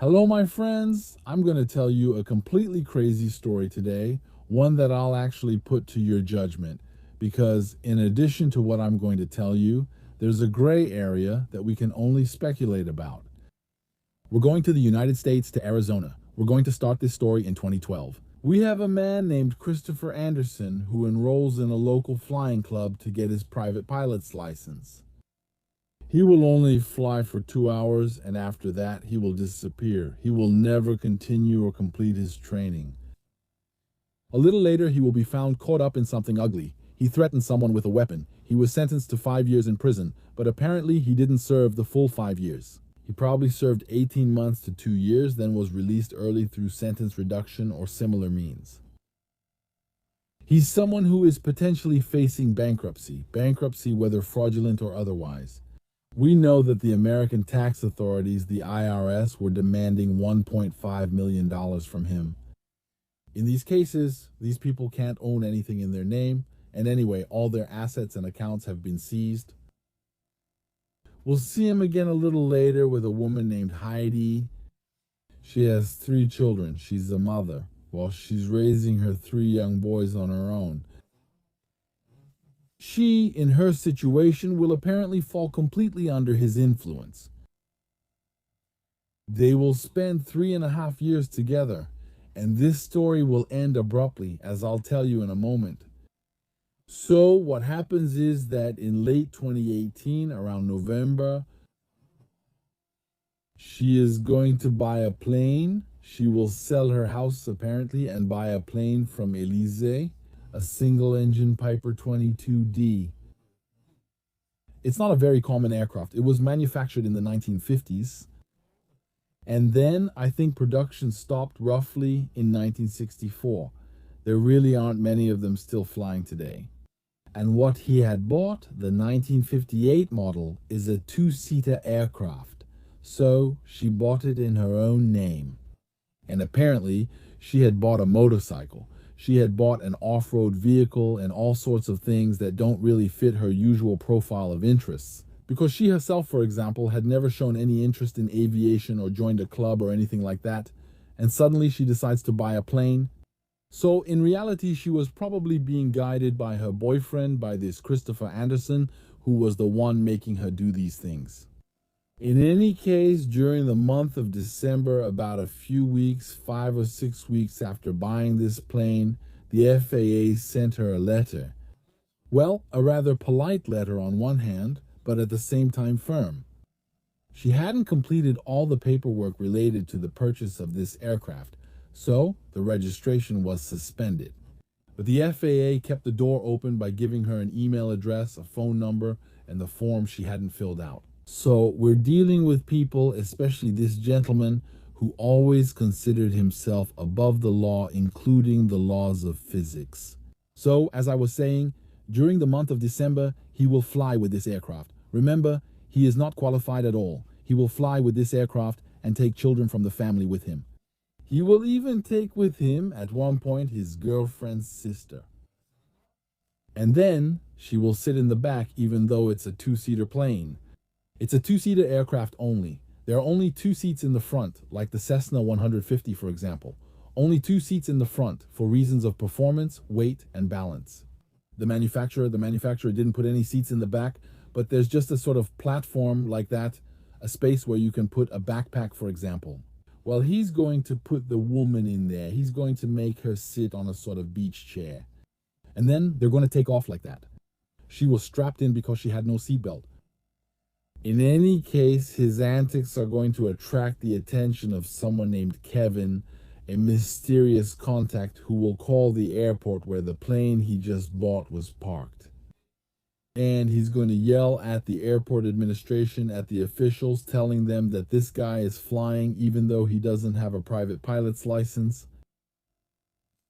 Hello, my friends. I'm going to tell you a completely crazy story today, one that I'll actually put to your judgment. Because, in addition to what I'm going to tell you, there's a gray area that we can only speculate about. We're going to the United States, to Arizona. We're going to start this story in 2012. We have a man named Christopher Anderson who enrolls in a local flying club to get his private pilot's license. He will only fly for 2 hours, and after that, he will disappear. He will never continue or complete his training. A little later, he will be found caught up in something ugly. He threatened someone with a weapon. He was sentenced to 5 years in prison, but apparently he didn't serve the full 5 years. He probably served 18 months to 2 years, then was released early through sentence reduction or similar means. He's someone who is potentially facing bankruptcy, whether fraudulent or otherwise. We know that the American tax authorities, the IRS, were demanding $1.5 million from him. In these cases, these people can't own anything in their name, and anyway, all their assets and accounts have been seized. We'll see him again a little later with a woman named Heidi. She has 3 children. She's a mother, while she's raising her 3 young boys on her own. She, in her situation, will apparently fall completely under his influence. They will spend 3.5 years together, and this story will end abruptly, as I'll tell you in a moment. So what happens is that in late 2018, around November, she is going to buy a plane. She will sell her house, apparently, and buy a plane from Elise, a single-engine Piper 22D. It's not a very common aircraft. It was manufactured in the 1950s, and then I think production stopped roughly in 1964. There really aren't many of them still flying today. And what he had bought, the 1958 model, is a 2-seater aircraft. So she bought it in her own name. And apparently, she had bought a motorcycle. She had bought an off-road vehicle and all sorts of things that don't really fit her usual profile of interests. Because she herself, for example, had never shown any interest in aviation or joined a club or anything like that. And suddenly she decides to buy a plane. So in reality, she was probably being guided by her boyfriend, by this Christopher Anderson, who was the one making her do these things. In any case, during the month of December, about a few weeks, 5 or 6 weeks after buying this plane, the FAA sent her a letter. Well, a rather polite letter on one hand, but at the same time firm. She hadn't completed all the paperwork related to the purchase of this aircraft, so the registration was suspended. But the FAA kept the door open by giving her an email address, a phone number, and the form she hadn't filled out. So we're dealing with people, especially this gentleman, who always considered himself above the law, including the laws of physics. So, as I was saying, during the month of December, he will fly with this aircraft. Remember, he is not qualified at all. He will fly with this aircraft and take children from the family with him. He will even take with him, at one point, his girlfriend's sister. And then she will sit in the back, even though it's a 2-seater plane. It's a 2-seater aircraft only. There are only 2 seats in the front, like the Cessna 150, for example. Only 2 seats in the front for reasons of performance, weight, and balance. The manufacturer didn't put any seats in the back, but there's just a sort of platform like that, a space where you can put a backpack, for example. Well, he's going to put the woman in there. He's going to make her sit on a sort of beach chair. And then they're going to take off like that. She was strapped in because she had no seatbelt. In any case, his antics are going to attract the attention of someone named Kevin, a mysterious contact who will call the airport where the plane he just bought was parked. And he's going to yell at the airport administration, at the officials, telling them that this guy is flying even though he doesn't have a private pilot's license.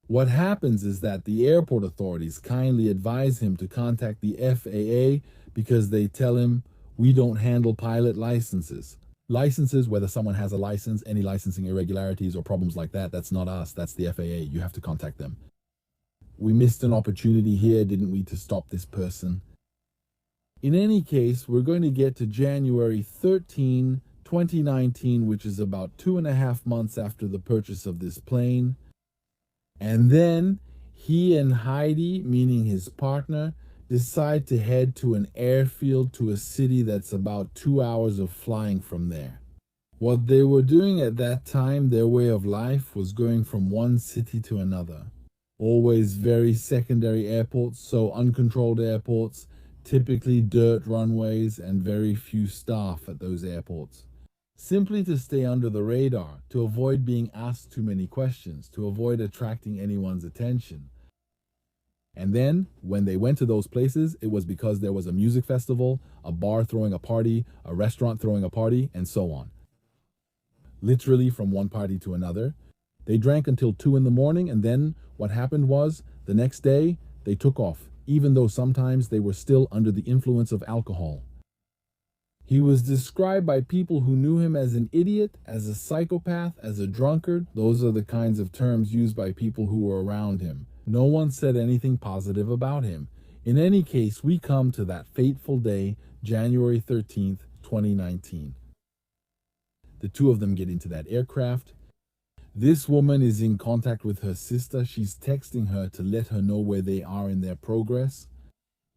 What happens is that the airport authorities kindly advise him to contact the FAA because they tell him, we don't handle pilot licenses. Licenses, whether someone has a license, any licensing irregularities or problems like that, that's not us, that's the FAA. You have to contact them. We missed an opportunity here, didn't we, to stop this person? In any case, we're going to get to January 13, 2019, which is about 2.5 months after the purchase of this plane. And then he and Heidi, meaning his partner, decide to head to an airfield to a city that's about 2 hours of flying from there. What they were doing at that time, their way of life, was going from one city to another. Always very secondary airports, so uncontrolled airports, typically dirt runways, and very few staff at those airports. Simply to stay under the radar, to avoid being asked too many questions, to avoid attracting anyone's attention. And then, when they went to those places, it was because there was a music festival, a bar throwing a party, a restaurant throwing a party, and so on. Literally from one party to another. They drank until 2 in the morning, and then what happened was, the next day, they took off, even though sometimes they were still under the influence of alcohol. He was described by people who knew him as an idiot, as a psychopath, as a drunkard. Those are the kinds of terms used by people who were around him. No one said anything positive about him. In any case, we come to that fateful day, January 13th, 2019. The two of them get into that aircraft. This woman is in contact with her sister. She's texting her to let her know where they are in their progress.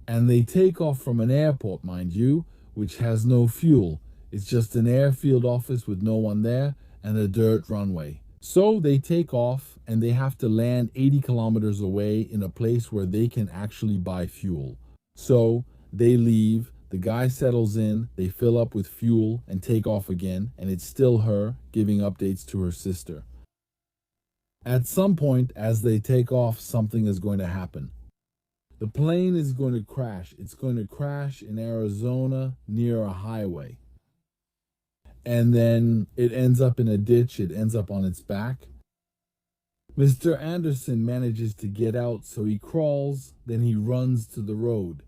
And they take off from an airport, mind you, which has no fuel. It's just an airfield office with no one there and a dirt runway. So they take off and they have to land 80 kilometers away in a place where they can actually buy fuel. So they leave, the guy settles in, they fill up with fuel and take off again, and it's still her giving updates to her sister. At some point, as they take off, something is going to happen. The plane is going to crash. It's going to crash in Arizona near a highway. And then it ends up in a ditch. It ends up on its back. Mr. Anderson manages to get out, so he crawls, then he runs to the road.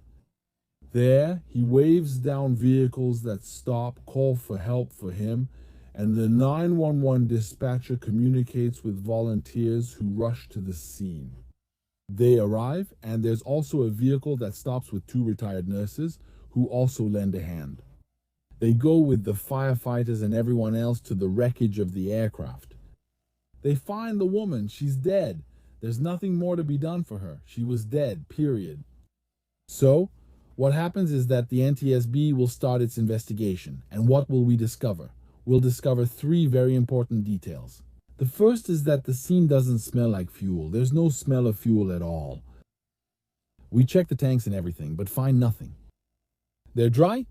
There, he waves down vehicles that stop, call for help for him, and the 911 dispatcher communicates with volunteers who rush to the scene. They arrive, and there's also a vehicle that stops with 2 retired nurses who also lend a hand. They go with the firefighters and everyone else to the wreckage of the aircraft. They find the woman. She's dead. There's nothing more to be done for her. She was dead, period. So, what happens is that the NTSB will start its investigation. And what will we discover? We'll discover 3 very important details. The first is that the scene doesn't smell like fuel. There's no smell of fuel at all. We check the tanks and everything, but find nothing. They're dry?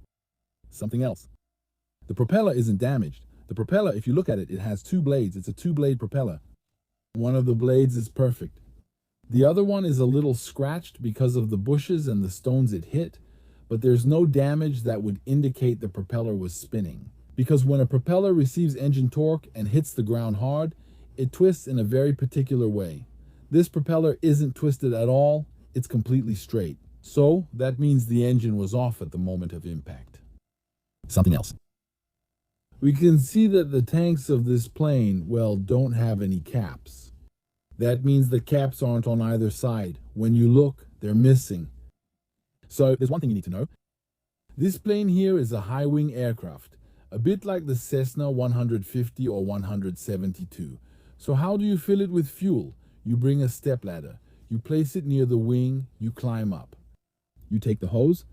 Something else. The propeller isn't damaged. The propeller, if you look at it, it has 2 blades. It's a 2-blade propeller. One of the blades is perfect. The other one is a little scratched because of the bushes and the stones it hit, but there's no damage that would indicate the propeller was spinning. Because when a propeller receives engine torque and hits the ground hard, it twists in a very particular way. This propeller isn't twisted at all, it's completely straight. So that means the engine was off at the moment of impact. Something else. We can see that the tanks of this plane, well, don't have any caps. That means the caps aren't on either side. When you look, they're missing. So there's one thing you need to know. This plane here is a high-wing aircraft, a bit like the Cessna 150 or 172. So how do you fill it with fuel? You bring a stepladder. You place it near the wing. You climb up. You take the hose.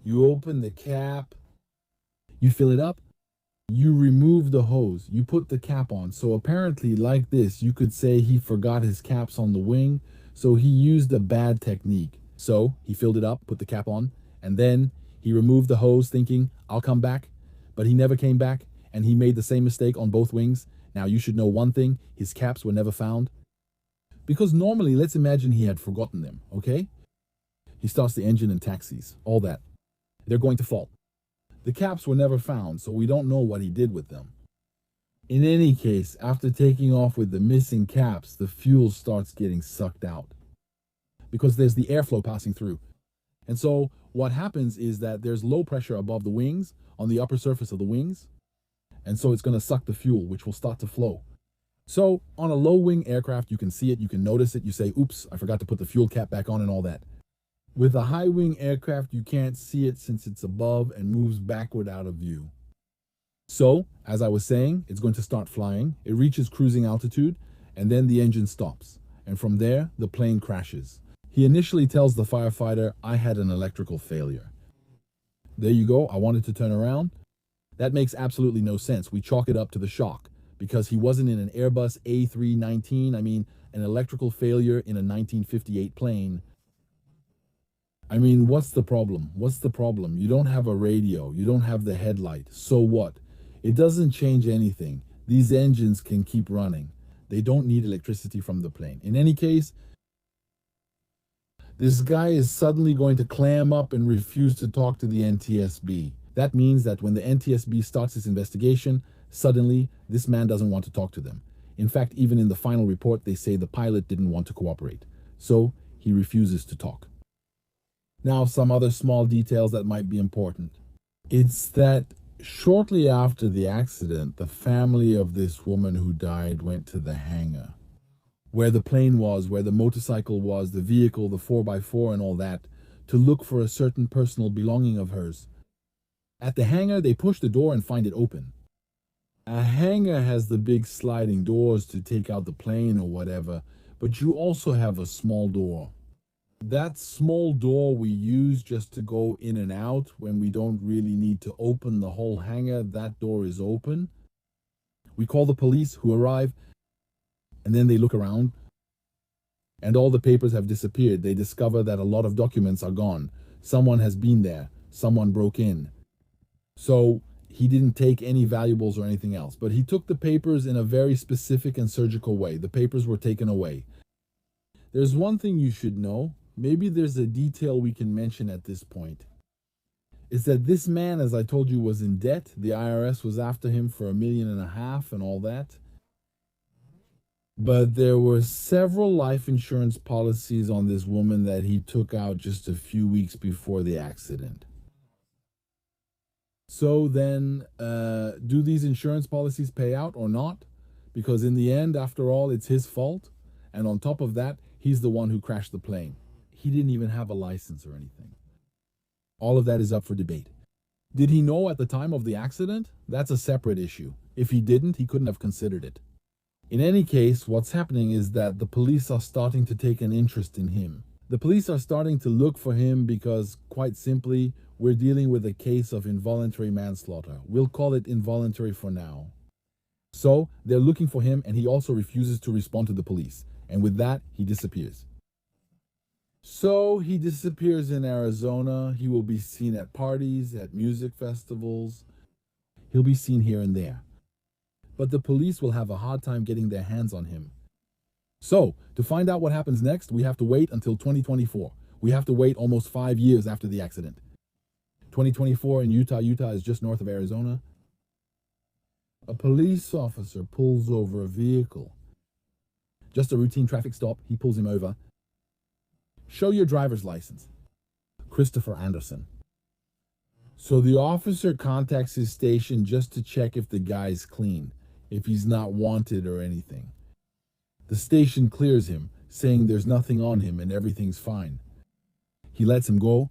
You open the cap. You fill it up. You remove the hose. You put the cap on. So apparently, like this, you could say he forgot his caps on the wing, so he used a bad technique. So he filled it up, put the cap on, and then he removed the hose thinking, I'll come back. But he never came back, and he made the same mistake on both wings. Now, you should know one thing. His caps were never found. Because normally, let's imagine he had forgotten them, okay? He starts the engine and taxis, all that. They're going to fall. The caps were never found, so we don't know what he did with them. In any case, after taking off with the missing caps, the fuel starts getting sucked out because there's the airflow passing through. And so what happens is that there's low pressure above the wings, on the upper surface of the wings, and so it's going to suck the fuel, which will start to flow. So on a low-wing aircraft, you can see it, you can notice it, you say, oops, I forgot to put the fuel cap back on and all that. With a high-wing aircraft, you can't see it since it's above and moves backward out of view. So, as I was saying, it's going to start flying. It reaches cruising altitude, and then the engine stops. And from there, the plane crashes. He initially tells the firefighter, "I had an electrical failure." There you go. I wanted to turn around. That makes absolutely no sense. We chalk it up to the shock because he wasn't in an Airbus A319. I mean, an electrical failure in a 1958 plane. I mean, what's the problem? What's the problem? You don't have a radio. You don't have the headlight. So what? It doesn't change anything. These engines can keep running. They don't need electricity from the plane. In any case, this guy is suddenly going to clam up and refuse to talk to the NTSB. That means that when the NTSB starts its investigation, suddenly this man doesn't want to talk to them. In fact, even in the final report, they say the pilot didn't want to cooperate. So he refuses to talk. Now, some other small details that might be important. It's that shortly after the accident, the family of this woman who died went to the hangar, where the plane was, where the motorcycle was, the vehicle, the 4x4 and all that, to look for a certain personal belonging of hers. At the hangar, they push the door and find it open. A hangar has the big sliding doors to take out the plane or whatever, but you also have a small door. That small door we use just to go in and out when we don't really need to open the whole hangar, that door is open. We call the police, who arrive, and then they look around, and all the papers have disappeared. They discover that a lot of documents are gone. Someone has been there. Someone broke in. So he didn't take any valuables or anything else, but he took the papers in a very specific and surgical way. The papers were taken away. There's one thing you should know. Maybe there's a detail we can mention at this point. Is that this man, as I told you, was in debt. The IRS was after him for $1.5 million and all that. But there were several life insurance policies on this woman that he took out just a few weeks before the accident. So then, do these insurance policies pay out or not? Because in the end, after all, it's his fault. And on top of that, he's the one who crashed the plane. He didn't even have a license or anything. All of that is up for debate. Did he know at the time of the accident? That's a separate issue. If he didn't, he couldn't have considered it. In any case, what's happening is that the police are starting to take an interest in him. The police are starting to look for him because, quite simply, we're dealing with a case of involuntary manslaughter. We'll call it involuntary for now. So, they're looking for him, and he also refuses to respond to the police. And with that, he disappears. So he disappears in Arizona. He will be seen at parties, at music festivals. He'll be seen here and there. But the police will have a hard time getting their hands on him. So, to find out what happens next, we have to wait until 2024. We have to wait almost 5 years after the accident. 2024 in Utah. Utah is just north of Arizona. A police officer pulls over a vehicle. Just a routine traffic stop. He pulls him over. Show your driver's license. Christopher Anderson. So the officer contacts his station just to check if the guy's clean, if he's not wanted or anything. The station clears him, saying there's nothing on him and everything's fine. He lets him go.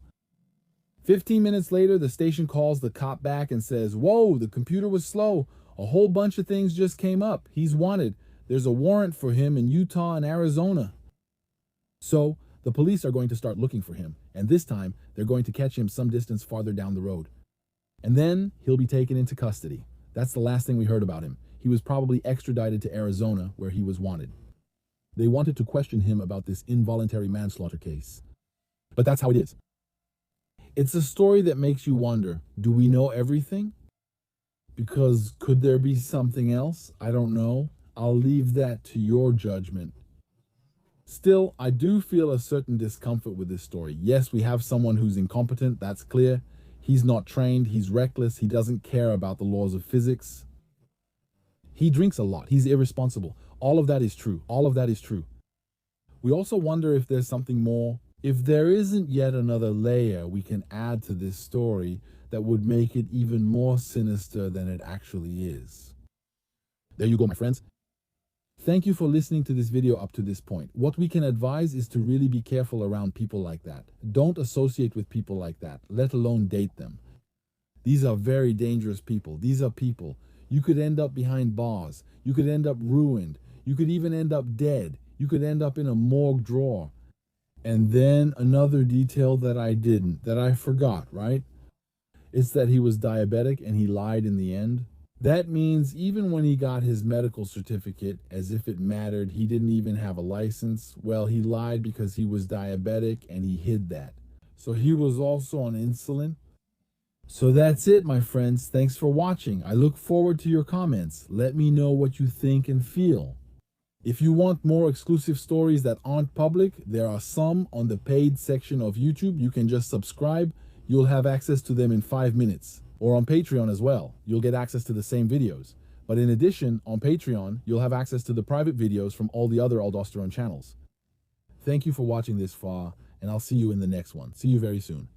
15 minutes later, the station calls the cop back and says, "Whoa, the computer was slow. A whole bunch of things just came up. He's wanted. There's a warrant for him in Utah and Arizona." So, the police are going to start looking for him, and this time they're going to catch him some distance farther down the road. And then he'll be taken into custody. That's the last thing we heard about him. He was probably extradited to Arizona, where he was wanted. They wanted to question him about this involuntary manslaughter case. But that's how it is. It's a story that makes you wonder, do we know everything? Because could there be something else? I don't know. I'll leave that to your judgment. Still, I do feel a certain discomfort with this story. Yes, we have someone who's incompetent, that's clear. He's not trained, he's reckless, he doesn't care about the laws of physics. He drinks a lot, he's irresponsible. All of that is true. All of that is true. We also wonder if there's something more, if there isn't yet another layer we can add to this story that would make it even more sinister than it actually is. There you go, my friends. Thank you for listening to this video up to this point. What we can advise is to really be careful around people like that. Don't associate with people like that, let alone date them. These are very dangerous people. These are people. You could end up behind bars. You could end up ruined. You could even end up dead. You could end up in a morgue drawer. And then another detail that I forgot, right? It's that he was diabetic and he lied in the end. That means even when he got his medical certificate, as if it mattered, he didn't even have a license. Well, he lied because he was diabetic and he hid that. So he was also on insulin. So that's it, my friends. Thanks for watching. I look forward to your comments. Let me know what you think and feel. If you want more exclusive stories that aren't public, there are some on the paid section of YouTube. You can just subscribe. You'll have access to them in 5 minutes. Or on Patreon as well. You'll get access to the same videos. But in addition, on Patreon, you'll have access to the private videos from all the other aldosterone channels. Thank you for watching this far, and I'll see you in the next one. See you very soon.